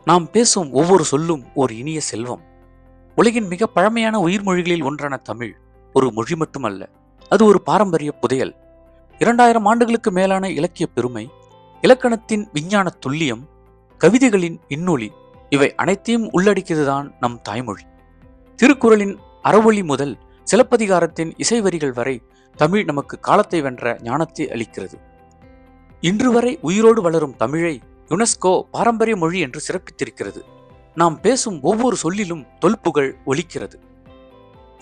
நாம் பேசும் ஒவ்வொரு சொல்லும் ஒரு இனிய செல்வம். உலகின் மிக பழமையான உயிர்மொழிகளில் ஒன்றான தமிழ் ஒரு மொழி மட்டுமல்ல, அது ஒரு பாரம்பரிய புதையல். 2000 ஆண்டுகளுக்கு மேலான இலக்கிய பெருமை, இலக்கணத்தின் விஞ்ஞான துல்லியம், கவிதைகளின் இன்னொலி, இவை அனைத்தையும் உள்ளடக்கியதுதான் நம் தாய்மொழி. திருக்குறளின் அறவொளி முதல் சிலப்பதிகாரத்தின் இசைவரிகள் வரை தமிழ் நமக்கு காலத்தை வென்ற ஞானத்தை அளிக்கிறது. இன்று வரை உயிரோடு வளரும் தமிழை யுனெஸ்கோ பாரம்பரிய மொழி என்று சிறப்பித்திருக்கிறது. நாம் பேசும் ஒவ்வொரு சொல்லிலும் தொல்புகழ் ஒலிக்கிறது.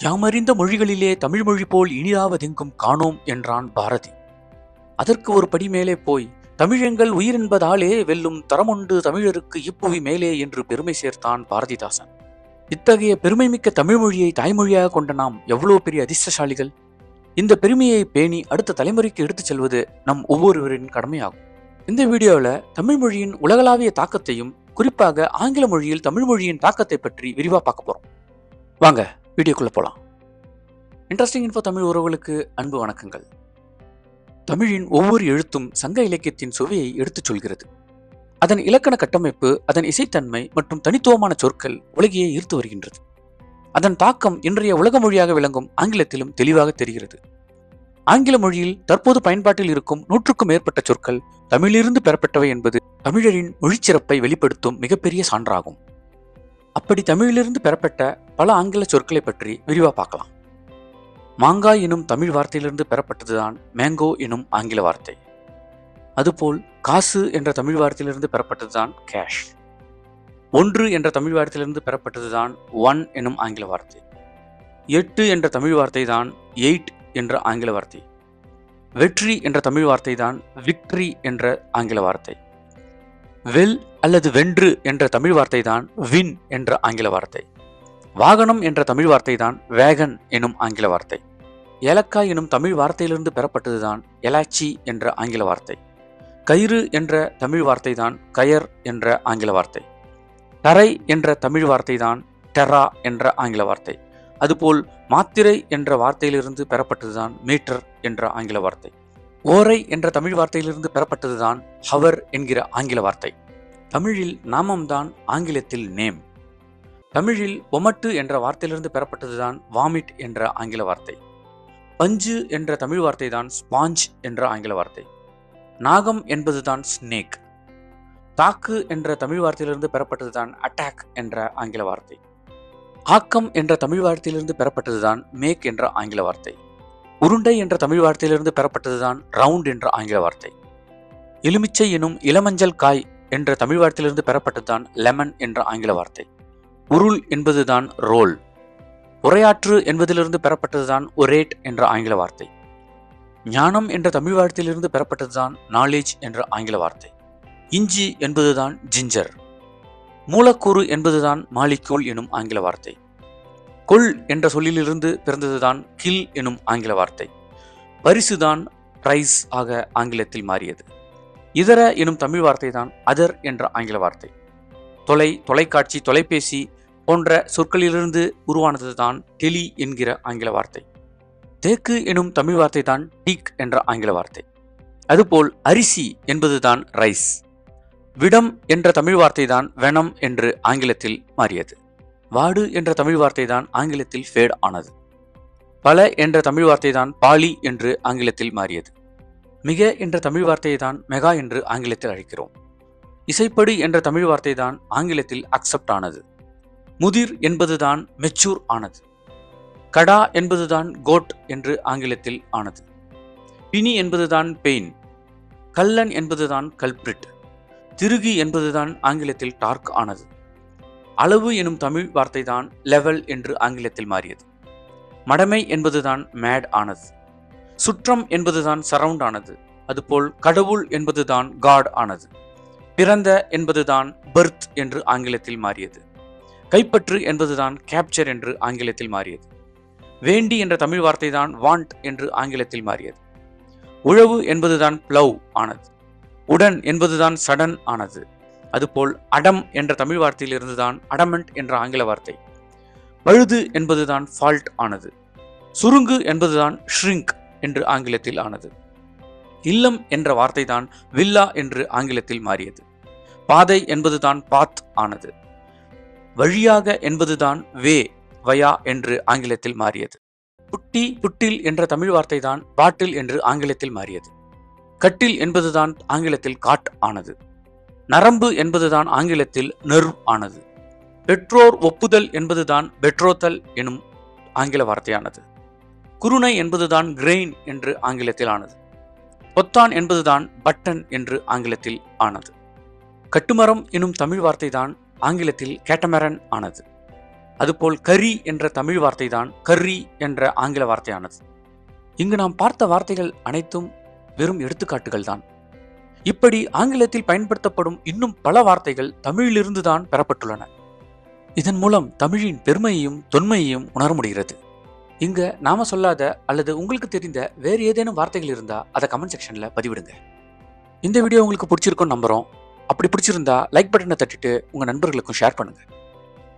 யாமறிந்த மொழிகளிலே தமிழ் மொழி போல் இனிதாவதெங்கும் காணோம் என்றான் பாரதி. அதற்கு ஒரு படி மேலே போய் தமிழெங்கள் உயிர் என்பதாலே வெல்லும் தரமுண்டு தமிழருக்கு இப்புவி மேலே என்று பெருமை சேர்த்தான் பாரதிதாசன். இத்தகைய பெருமைமிக்க தமிழ் மொழியை தாய்மொழியாக கொண்ட நாம் எவ்வளவு பெரிய அதிர்ஷ்டசாலிகள்! இந்த பெருமையை பேணி அடுத்த தலைமுறைக்கு எடுத்துச் செல்வது நம் ஒவ்வொருவரின் கடமையாகும். இந்த வீடியோவில் தமிழ் மொழியின் உலகளாவிய தாக்கத்தையும், குறிப்பாக ஆங்கில மொழியில் தமிழ் மொழியின் தாக்கத்தை பற்றி விரிவாக பார்க்க போறோம். வாங்க வீடியோக்குள்ள போலாம். இன்ட்ரெஸ்டிங் இன்ஃபோ தமிழ் உறவுகளுக்கு அன்பு வணக்கங்கள். தமிழின் ஒவ்வொரு எழுத்தும் சங்க இலக்கியத்தின் சுவையை எடுத்துச் சொல்கிறது. அதன் இலக்கண கட்டமைப்பு, அதன் இசைத்தன்மை மற்றும் தனித்துவமான சொற்கள் உலகையே ஈர்த்து வருகின்றது. அதன் தாக்கம் இன்றைய உலக மொழியாக விளங்கும் ஆங்கிலத்திலும் தெளிவாக தெரிகிறது. ஆங்கில மொழியில் தற்போது பயன்பாட்டில் இருக்கும் 100க்கும் மேற்பட்ட சொற்கள் தமிழிலிருந்து பெறப்பட்டவை என்பது தமிழரின் மொழிச்சிறப்பை வெளிப்படுத்தும் மிகப்பெரிய சான்றாகும். அப்படி தமிழிலிருந்து பெறப்பட்ட பல ஆங்கில சொற்களை பற்றி விரிவாக பார்க்கலாம். மாங்காய் எனும் தமிழ் வார்த்தையிலிருந்து பெறப்பட்டதுதான் மேங்கோ எனும் ஆங்கில வார்த்தை. அதுபோல் காசு என்ற தமிழ் வார்த்தையிலிருந்து பெறப்பட்டதுதான் கேஷ். 1 என்ற தமிழ் வார்த்தையிலிருந்து பெறப்பட்டதுதான் 1 எனும் ஆங்கில வார்த்தை. 8 என்ற தமிழ் வார்த்தை தான் 8 என்ற ஆங்கில வார்த்தை. வெற்றி என்ற தமிழ் வார்த்தை தான் விக்டரி என்ற ஆங்கில வார்த்தை. வெல் அல்லது வென்று என்ற தமிழ் வார்த்தை தான் வின் என்ற ஆங்கில வார்த்தை. வாகனம் என்ற தமிழ் வார்த்தை தான் வேகன் எனும் ஆங்கில வார்த்தை. ஏலக்காய் எனும் தமிழ் வார்த்தையிலிருந்து பெறப்பட்டதுதான் எலாச்சி என்ற ஆங்கில வார்த்தை. கயிறு என்ற தமிழ் வார்த்தை தான் கயர் என்ற ஆங்கில வார்த்தை. தரை என்ற தமிழ் வார்த்தை தான் டெரா என்ற ஆங்கில வார்த்தை. அதுபோல் மாத்திரை என்ற வார்த்தையிலிருந்து பெறப்பட்டதுதான் மீட்டர் என்ற ஆங்கில வார்த்தை. ஓரை என்ற தமிழ் வார்த்தையிலிருந்து பெறப்பட்டதுதான் ஹவர் என்கிற ஆங்கில வார்த்தை. தமிழில் நாமம்தான் ஆங்கிலத்தில் நேம். தமிழில் ஒமட்டு என்ற வார்த்தையிலிருந்து பெறப்பட்டதுதான் வாமிட் என்ற ஆங்கில வார்த்தை. பஞ்சு என்ற தமிழ் வார்த்தை தான் ஸ்பாஞ்ச் என்ற ஆங்கில வார்த்தை. நாகம் என்பதுதான் ஸ்னேக். தாக்கு என்ற தமிழ் வார்த்தையிலிருந்து பெறப்பட்டதுதான் அட்டாக் என்ற ஆங்கில வார்த்தை. ஆக்கம் என்ற தமிழ் வார்த்தையிலிருந்து பெறப்பட்டதுதான் மேக் என்ற ஆங்கில வார்த்தை. உருண்டை என்ற தமிழ் வார்த்தையிலிருந்து பெறப்பட்டதுதான் ரவுண்ட் என்ற ஆங்கில வார்த்தை. எலுமிச்சை எனும் இளமஞ்சள் காய் என்ற தமிழ் வார்த்தையிலிருந்து பெறப்பட்டதுதான் லெமன் என்ற ஆங்கில வார்த்தை. உருள் என்பதுதான் ரோல். உரையாற்று என்பதிலிருந்து பெறப்பட்டதுதான் ஒரேட் என்ற ஆங்கில வார்த்தை. ஞானம் என்ற தமிழ் வார்த்தையிலிருந்து பெறப்பட்டதுதான் நாலேஜ் என்ற ஆங்கில வார்த்தை. இஞ்சி என்பதுதான் ஜிஞ்சர். மூலக்கூறு என்பதுதான் மாலிக்யூல் எனும் ஆங்கில வார்த்தை. கொள் என்ற சொல்லிலிருந்து பிறந்ததுதான் கில் எனும் ஆங்கில வார்த்தை. பரிசுதான் பிரைஸ் ஆக ஆங்கிலத்தில் மாறியது. இதர எனும் தமிழ் வார்த்தை தான் அதர் என்ற ஆங்கில வார்த்தை. தொலைக்காட்சி, தொலைபேசி போன்ற சொற்களிலிருந்து உருவானதுதான் டெலி என்கிற ஆங்கில வார்த்தை. தேக்கு எனும் தமிழ் வார்த்தை தான் டீக் என்ற ஆங்கில வார்த்தை. அதுபோல் அரிசி என்பதுதான் ரைஸ். விடம் என்ற தமிழ் வார்த்தை தான் வெனம் என்று ஆங்கிலத்தில் மாறியது. வாடு என்ற தமிழ் வார்த்தை தான் ஆங்கிலத்தில் ஃபேட் ஆனது. பல என்ற தமிழ் வார்த்தை தான் பாலி என்று ஆங்கிலத்தில் மாறியது. மிக என்ற தமிழ் வார்த்தையை தான் மெகா என்று ஆங்கிலத்தில் அழைக்கிறோம். இசைப்படு என்ற தமிழ் வார்த்தை தான் ஆங்கிலத்தில் அக்செப்ட் ஆனது. முதிர் என்பதுதான் மெச்சூர் ஆனது. கடா என்பதுதான் கோட் என்று ஆங்கிலத்தில் ஆனது. பிணி என்பதுதான் பெயின். கல்லன் என்பதுதான் கல்பிரிட். திருகி என்பதுதான் ஆங்கிலத்தில் டார்க் ஆனது. அளவு எனும் தமிழ் வார்த்தை தான் லெவல் என்று ஆங்கிலத்தில் மாறியது. மடமை என்பதுதான் மேட் ஆனது. சுற்றம் என்பதுதான் சரவுண்ட் ஆனது. அதுபோல் கடவுள் என்பதுதான் காட் ஆனது. பிறந்த என்பதுதான் பர்த் என்று ஆங்கிலத்தில் மாறியது. கைப்பற்று என்பதுதான் கேப்சர் என்று ஆங்கிலத்தில் மாறியது. வேண்டி என்ற தமிழ் வார்த்தை தான் வாண்ட் என்று ஆங்கிலத்தில் மாறியது. உழவு என்பதுதான் பிளவ் ஆனது. உடன் என்பதுதான் சடன் ஆனது. அதுபோல் அடம் என்ற தமிழ் வார்த்தையிலிருந்துதான் அடமெண்ட் என்ற ஆங்கில வார்த்தை. பழுது என்பதுதான் ஃபால்ட் ஆனது. சுருங்கு என்பதுதான் ஷ்ரிங்க் என்று ஆங்கிலத்தில் ஆனது. இல்லம் என்ற வார்த்தை தான் வில்லா என்று ஆங்கிலத்தில் மாறியது. பாதை என்பதுதான் பாத் ஆனது. வழியாக என்பதுதான் வே வயா என்று ஆங்கிலத்தில் மாறியது. புட்டி புட்டில் என்ற தமிழ் வார்த்தை தான் பாட்டில் என்று ஆங்கிலத்தில் மாறியது. கட்டில் என்பதுதான் ஆங்கிலத்தில் காட் ஆனது. நரம்பு என்பதுதான் ஆங்கிலத்தில் நெர்வ் ஆனது. பெற்றோர் ஒப்புதல் என்பதுதான் பெட்ரோத்தல் எனும் ஆங்கில வார்த்தையானது. குருணை என்பதுதான் கிரெயின் என்று ஆங்கிலத்தில் ஆனது. பொத்தான் என்பதுதான் பட்டன் என்று ஆங்கிலத்தில் ஆனது. கட்டுமரம் எனும் தமிழ் வார்த்தை தான் ஆங்கிலத்தில் கேட்டமரன் ஆனது. அதுபோல் கரி என்ற தமிழ் வார்த்தை தான் கர்ரி என்ற ஆங்கில வார்த்தையானது. இங்கு நாம் பார்த்த வார்த்தைகள் அனைத்தும் வெறும் எடுத்துக்காட்டுகள் தான். இப்படி ஆங்கிலத்தில் பயன்படுத்தப்படும் இன்னும் பல வார்த்தைகள் தமிழிலிருந்து தான் பெறப்பட்டுள்ளன. இதன் மூலம் தமிழின் பெருமையையும் தொன்மையையும் உணர முடிகிறது. இங்க நாம சொல்லாத அல்லது உங்களுக்கு தெரிந்த வேறு ஏதேனும் வார்த்தைகள் இருந்தா அதை கமெண்ட் செக்ஷன்ல பதிவிடுங்க. இந்த வீடியோ உங்களுக்கு பிடிச்சிருக்கும்னு நம்புறோம். அப்படி பிடிச்சிருந்தா லைக் பட்டனை தட்டிட்டு உங்க நண்பர்களுக்கும் ஷேர் பண்ணுங்க.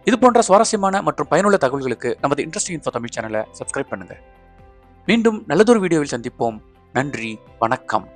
இது போன்ற சுவாரஸ்யமான மற்றும் பயனுள்ள தகவல்களுக்கு நமது இன்ட்ரெஸ்டிங் இன்ஃபோ தமிழ் சேனலை சப்ஸ்கிரைப் பண்ணுங்க. மீண்டும் நல்லதொரு வீடியோவில் சந்திப்போம். நன்றி, வணக்கம்.